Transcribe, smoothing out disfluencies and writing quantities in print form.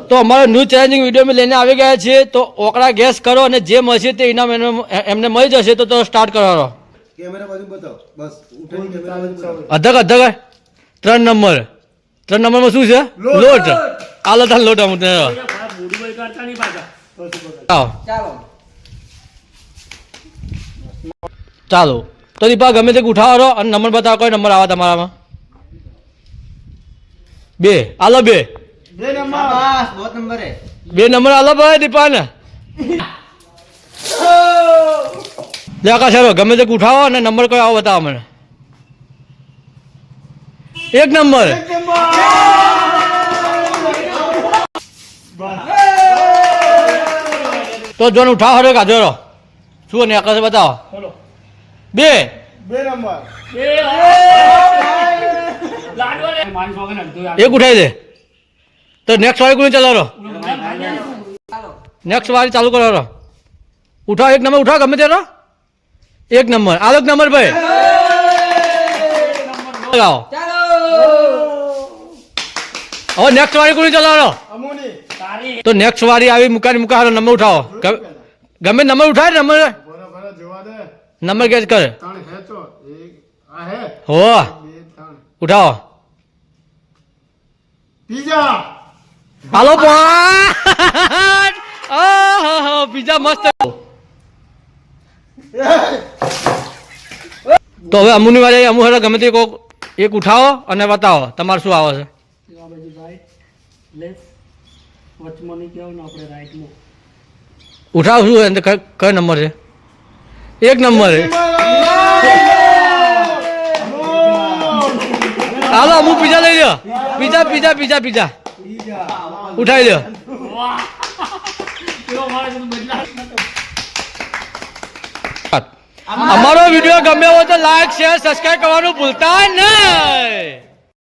તો અમારો new challenging video મેં લઈને આવી ગયા છીએ. તો ઓકળા ગેસ કરો અને જે મળશે તે ઇનામ એમને મળી જશે. તો સ્ટાર્ટ કરવાનો. કેમેરા બાજુ બતાવો બસ. ઉઠાડી કેમેરા બાજુ બતાવો. અધક 3 નંબર. 3 નંબરમાં શું છે? લોટ. આલો તાન લોટ અમુક ને ચાલો. તો દીપા ગમે તે ઉઠાવો અને નંબર બતાવો. કોઈ નંબર આવે તમારામાં? 2 આલો. 2 નંબર આલો ભાઈ દીપા ને. લે આકાશ ગમે તે ઉઠાવો અને નંબર કોઈ આવો બતાવો મને. 1 નંબર. તો જોન ઉઠાવો હરો કાઢો રહો. શું ને આકાશ બતાવો. 2 નંબર. એક ઉઠાઈ દે. તો નેક્સ્ટ વાળી કોને ચાલો. નેક્સ્ટ વાળી ચાલુ કરો. ઉઠાવો 1 નંબર. ઉઠાવો ગમે તે 1 નંબર. આલો 1 નંબર ભાઈ. હવે નેક્સ્ટ વાળી કોને ચાલો. તો નેક્સ્ટ વાળી આવી મુકાહારો નંબર ઉઠાવો. ગમે નંબર ઉઠાય નંબર ગેસ કરે. હો ઉઠાવો. હાલો પીઝા મસ્ત. તો હવે અમુની વાળી અમુ હેરો ગમે તે કોક એક ઉઠાવો અને બતાવો તમારે શું આવે છે. ઉઠાવો શું કયો નંબર છે? 1 નંબર. હાલો અમુ પીઝા લઈ લો. પીઝા ઉઠાવી લો. અમારો વિડીયો ગમ્યો હોય તો લાઈક શેર સબસ્ક્રાઈબ કરવાનું ભૂલતા નહીં.